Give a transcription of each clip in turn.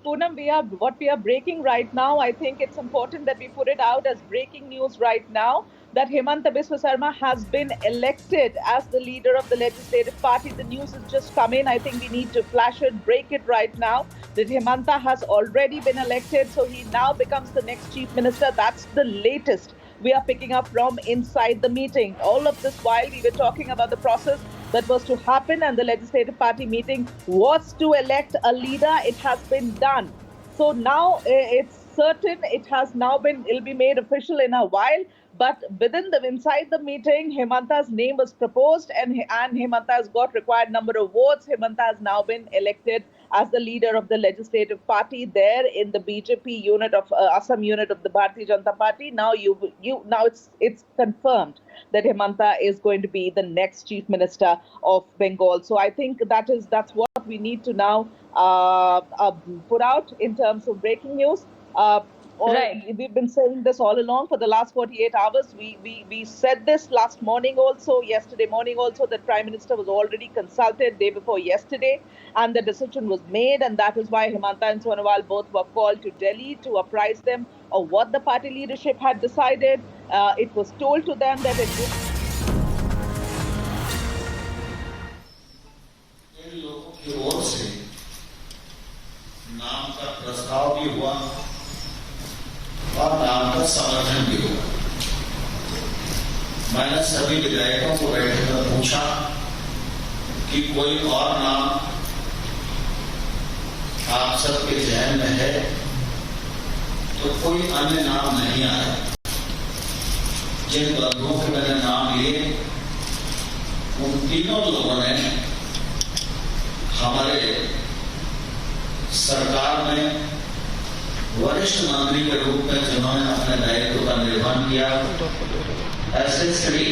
Poonam, what we are breaking right now, I think it's important that we put it out as breaking news right now, that Himanta Biswa Sarma has been elected as the leader of the Legislative Party. The news has just come in. I think we need to flash it, break it right now, that Himanta has already been elected, so he now becomes the next Chief Minister. That's the latest we are picking up from inside the meeting. All of this while we were talking about the process that was to happen, and the Legislative Party meeting was to elect a leader. It has been done. So now it's certain, it has now been, it'll be made official in a while. But inside the meeting, Himanta's name was proposed, and Himanta has got required number of votes. Himanta has now been elected as the leader of the Legislative Party there in the BJP unit of Assam unit of the Bharatiya Janata Party. Now now it's confirmed that Himanta is going to be the next Chief Minister of Bengal. So I think that's what we need to now put out in terms of breaking news. Right. We've been saying this all along for the last 48 hours. We said this last morning also, yesterday morning also, that Prime Minister was already consulted day before yesterday, and the decision was made, and that is why Himanta and Sonowal both were called to Delhi to apprise them of what the party leadership had decided. It was told to them that it would... लोगों की ओर से नाम का प्रस्ताव भी हुआ और नाम का समर्थन भी हुआ। मैंने सभी विधायकों को बैठक में पूछा कि कोई और नाम आप सबके जहन में है, तो कोई अन्य नाम नहीं आया। जिन बंधुओं के मैंने नाम लिए, उन तीनों लोगों ने हमारे सरकार में वरिष्ठ मंत्री के रूप में जिन्होंने अपने दायित्व का निर्वहन किया, ऐसे श्री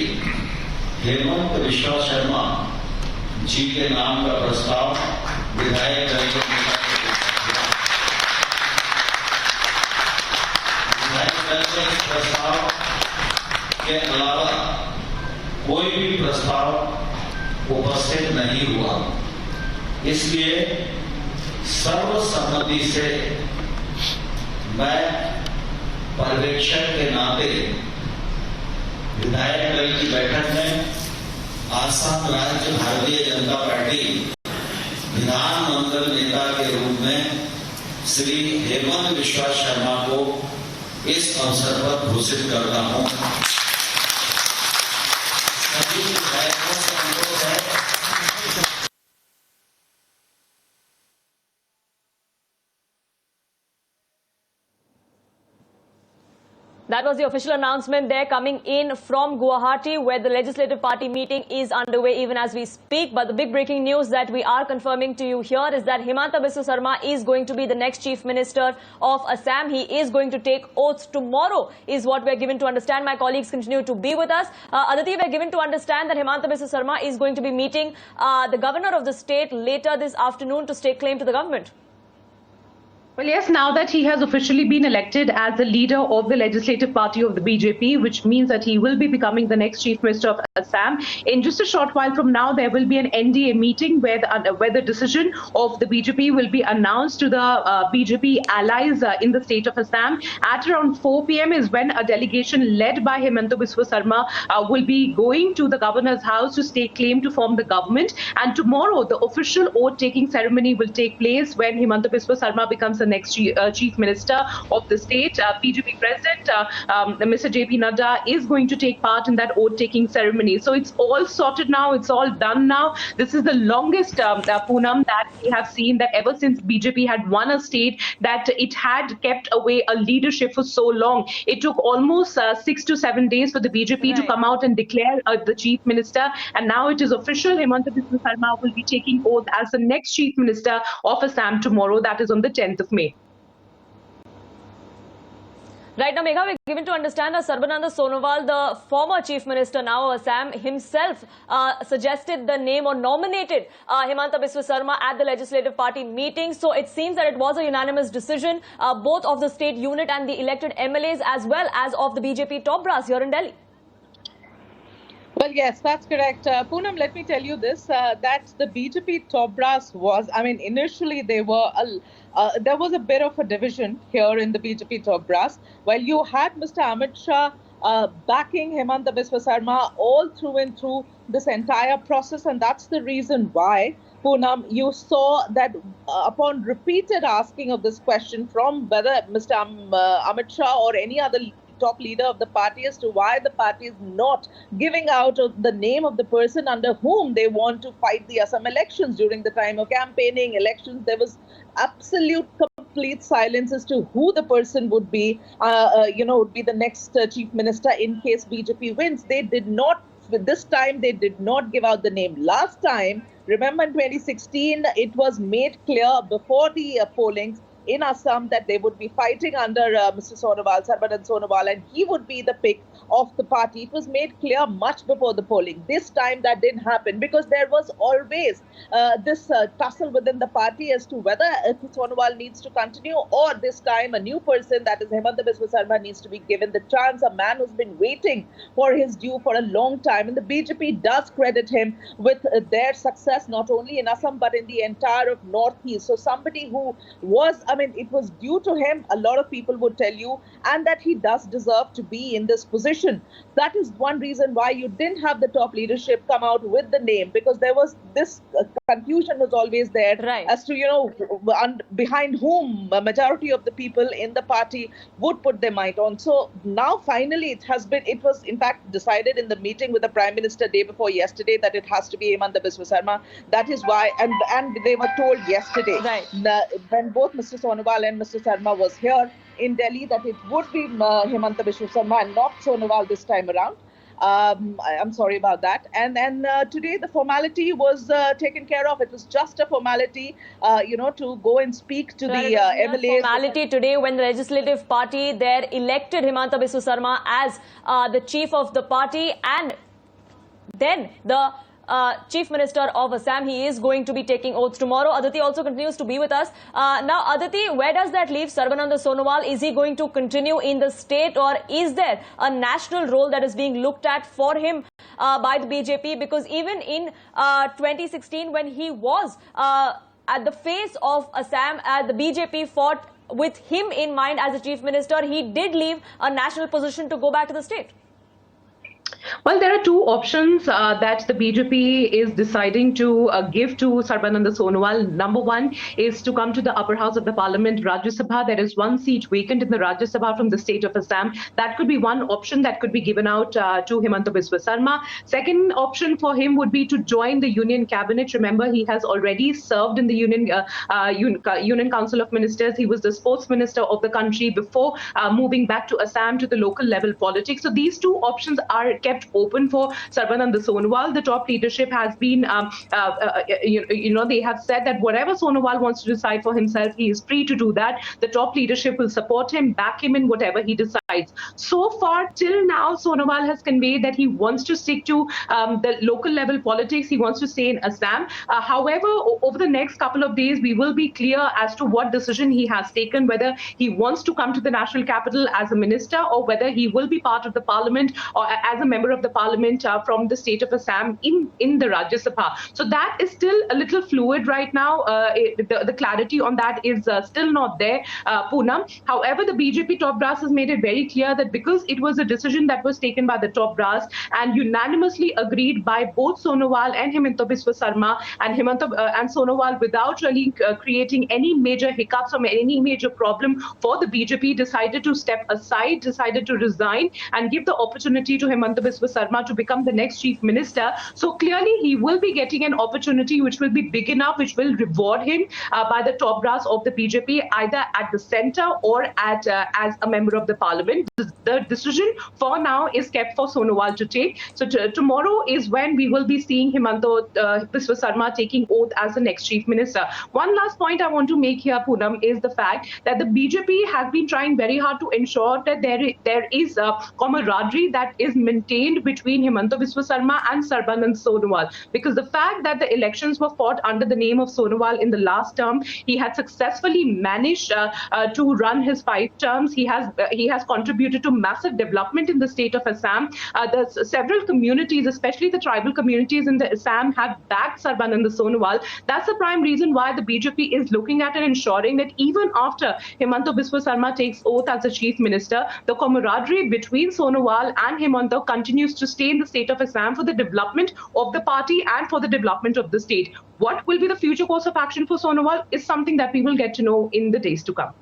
हेमंत बिश्वा शर्मा जी के नाम का प्रस्ताव विधायक दल के प्रस्ताव के अलावा कोई भी प्रस्ताव उपस्थित नहीं हुआ। इसलिए सर्वसम्मति से मैं पर्यवेक्षक के नाते विधायक दल की बैठक में आसाम राज्य भारतीय जनता पार्टी विधानमंडल नेता के रूप में श्री हेमंत बिश्वा शर्मा को इस अवसर पर घोषित करता हूं। सभी विधायकों से अनुरोध है That was the official announcement there coming in from Guwahati, where the Legislative Party meeting is underway even as we speak. But the big breaking news that we are confirming to you here is that Himanta Biswa Sarma is going to be the next Chief Minister of Assam. He is going to take oaths tomorrow, is what we are given to understand. My colleagues continue to be with us. Aditi, we are given to understand that Himanta Biswa Sarma is going to be meeting the governor of the state later this afternoon to stake claim to the government. Well, yes, now that he has officially been elected as the leader of the Legislative Party of the BJP, which means that he will be becoming the next Chief Minister of Assam. In just a short while from now, there will be an NDA meeting where the decision of the BJP will be announced to the BJP allies in the state of Assam. At around 4 p.m. is when a delegation led by Himanta Biswa Sarma will be going to the governor's house to stake claim to form the government. And tomorrow, the official oath-taking ceremony will take place when Himanta Biswa Sarma becomes the next Chief Minister of the state. BJP President Mr. JP Nadda is going to take part in that oath-taking ceremony. So it's all sorted now. It's all done now. This is the longest Poonam that we have seen, that ever since BJP had won a state, that it had kept away a leadership for so long. It took almost 6 to 7 days for the BJP to come out and declare the Chief Minister. And now it is official. Himanta Biswa Sarma will be taking oath as the next Chief Minister of Assam tomorrow. That is on the 10th of May. Right now, Megha, we're given to understand that Sarbananda Sonowal, the former Chief Minister now of Assam, himself suggested the name or nominated Himanta Biswa Sarma at the Legislative Party meeting. So it seems that it was a unanimous decision, both of the state unit and the elected MLAs, as well as of the BJP top brass here in Delhi. Well, Well, yes, that's correct. Poonam, let me tell you this, that the BJP top brass was, I mean, initially there was a bit of a division here in the BJP top brass. While you had Mr. Amit Shah backing Himanta Biswa Sarma all through and through this entire process, and that's the reason why, Poonam, you saw that upon repeated asking of this question from whether Mr. Amit Shah or any other top leader of the party as to why the party is not giving out the name of the person under whom they want to fight the Assam elections during the time of campaigning elections. There was absolute complete silence as to who the person would be, would be the next chief minister in case BJP wins. They did not, this time they did not give out the name. Last time, remember in 2016, it was made clear before the pollings in Assam that they would be fighting under Mr. Sonowal, Sarbanan Sonowal, and he would be the pick of the party. It was made clear much before the polling. This time that didn't happen because there was always this tussle within the party as to whether Sonowal needs to continue or this time a new person, that is Himanta Biswa Sarma, needs to be given the chance, a man who's been waiting for his due for a long time. And the BJP does credit him with their success, not only in Assam, but in the entire of Northeast. So somebody who was, it was due to him, a lot of people would tell you, and that he does deserve to be in this position. That is one reason why you didn't have the top leadership come out with the name, because there was this confusion was always there, right, as to, behind whom a majority of the people in the party would put their might on. So now finally it was in fact decided in the meeting with the Prime Minister day before yesterday that it has to be Himanta Biswa Sarma. That is why, and they were told yesterday, right, when both Mr. Sonowal and Mr. Sarma was here in Delhi, that it would be Himanta Biswa Sarma and not Sonowal this time around. I'm sorry about that. And then today the formality was taken care of. It was just a formality, to go and speak to the MLAs. Formality today when the Legislative Party there elected Himanta Biswa Sarma as the chief of the party, and then the Chief Minister of Assam, he is going to be taking oaths tomorrow. Aditi also continues to be with us. Now, Aditi, where does that leave Sarbananda Sonowal? Is he going to continue in the state, or is there a national role that is being looked at for him by the BJP? Because even in 2016, when he was at the face of Assam, the BJP fought with him in mind as a Chief Minister. He did leave a national position to go back to the state. Well, there are two options that the BJP is deciding to give to Sarbananda Sonowal. Number one is to come to the upper house of the parliament, Rajya Sabha. There is one seat vacant in the Rajya Sabha from the state of Assam. That could be one option that could be given out to Himanta Biswa Sarma. Second option for him would be to join the Union Cabinet. Remember, he has already served in the Union Council of Ministers. He was the sports minister of the country before moving back to Assam to the local level politics. So these two options are kept open for Sarbananda Sonowal. The top leadership has been, they have said that whatever Sonowal wants to decide for himself, he is free to do that. The top leadership will support him, back him in whatever he decides. So far, till now, Sonowal has conveyed that he wants to stick to the local level politics. He wants to stay in Assam. However, over the next couple of days, we will be clear as to what decision he has taken, whether he wants to come to the national capital as a minister, or whether he will be part of the parliament or as a member of the parliament from the state of Assam in the Rajya Sabha. So that is still a little fluid right now. The clarity on that is still not there, Poonam. However, the BJP top brass has made it very clear that because it was a decision that was taken by the top brass and unanimously agreed by both Sonowal and Himanta Biswa Sarma, and and Sonowal, without really creating any major hiccups or any major problem for the BJP, decided to step aside, decided to resign and give the opportunity to Himanta Biswa Sarma to become the next chief minister. So clearly he will be getting an opportunity which will be big enough, which will reward him by the top brass of the BJP, either at the center or at as a member of the parliament. The decision for now is kept for Sonowal to take. So tomorrow is when we will be seeing Himanta Biswa Sarma taking oath as the next chief minister. One last point I want to make here, Poonam, is the fact that the BJP has been trying very hard to ensure that there is a camaraderie that is maintained aligned between Himanta Biswa Sarma and Sarbanand Sonowal, because the fact that the elections were fought under the name of Sonowal in the last term, he had successfully managed to run his 5 terms. He has contributed to massive development in the state of Assam. There's several communities, especially the tribal communities in the Assam, have backed Sarbanand Sonowal. That's the prime reason why the BJP is looking at and ensuring that even after Himanta Biswa Sarma takes oath as the Chief Minister, the camaraderie between Sonowal and Himanta continues to stay in the state of Assam for the development of the party and for the development of the state. What will be the future course of action for Sonowal is something that we will get to know in the days to come.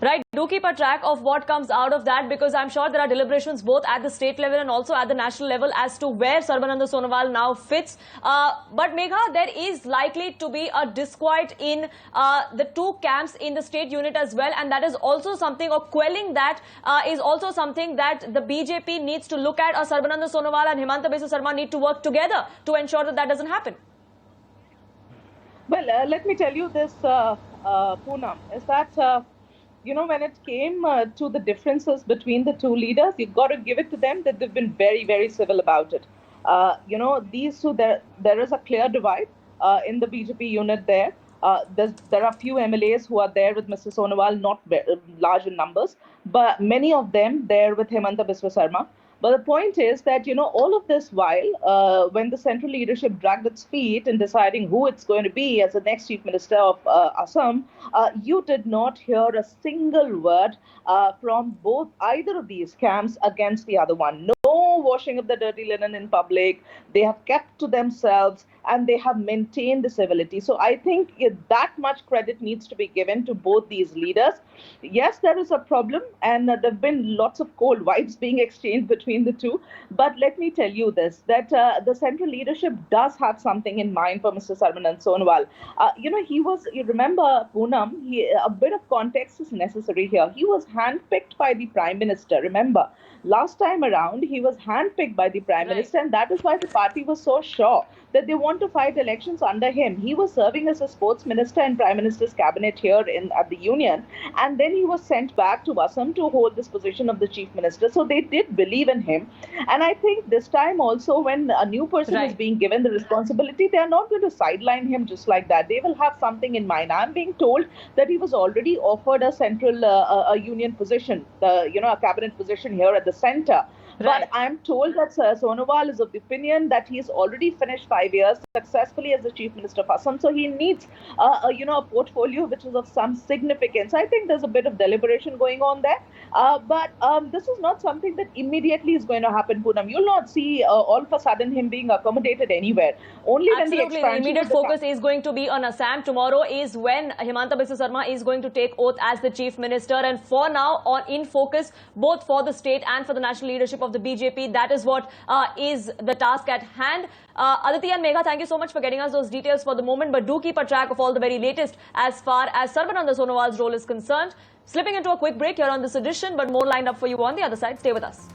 Right, do keep a track of what comes out of that, because I'm sure there are deliberations both at the state level and also at the national level as to where Sarbanand Sonowal now fits. But Megha, there is likely to be a disquiet in the 2 camps in the state unit as well, and that is also something, or quelling that is also something that the BJP needs to look at. Sarbanand Sonowal and Himanta Biswa Sarma need to work together to ensure that that doesn't happen. Well, let me tell you this, Poonam, is that when it came to the differences between the 2 leaders, you've got to give it to them that they've been very, very civil about it. These two, there is a clear divide in the BJP unit there. There are few MLAs who are there with Mr. Sonowal, not large in numbers, but many of them there with Himanta Biswa Sarma. But the point is that, all of this while, when the central leadership dragged its feet in deciding who it's going to be as the next Chief Minister of Assam, you did not hear a single word from either of these camps against the other one. No washing of the dirty linen in public. They have kept to themselves and they have maintained the civility. So I think that much credit needs to be given to both these leaders. Yes, there is a problem, and there have been lots of cold vibes being exchanged between the 2. But let me tell you this, that the central leadership does have something in mind for Mr. Sarbanand Sonowal. You remember, Poonam, a bit of context is necessary here. He was handpicked by the Prime Minister. Remember, last time around, he was handpicked by the Prime Minister, and that is why the party was so sure that they want to fight elections under him. He was serving as a sports minister in Prime Minister's cabinet here at the Union, and then he was sent back to Assam to hold this position of the Chief Minister. So they did believe in him. And I think this time also, when a new person is being given the responsibility, they are not going to sideline him just like that. They will have something in mind. I'm being told that he was already offered a central union position, a cabinet position here at the center. But I'm told that Sonowal is of the opinion that he's already finished 5 years successfully as the Chief Minister of Assam. So he needs, a portfolio which is of some significance. I think there's a bit of deliberation going on there. But this is not something that immediately is going to happen, Poonam. You'll not see all of a sudden him being accommodated anywhere. Only when the expansion... The immediate focus is going to be on Assam. Tomorrow is when Himanta Biswa Sarma is going to take oath as the Chief Minister. And for now, in focus, both for the state and for the national leadership of the BJP, that is what is the task at hand. Aditi and Megha, thank you so much for getting us those details for the moment, but do keep a track of all the very latest as far as Sarbanand Sonowal's role is concerned. Slipping into a quick break here on this edition, but more lined up for you on the other side. Stay with us.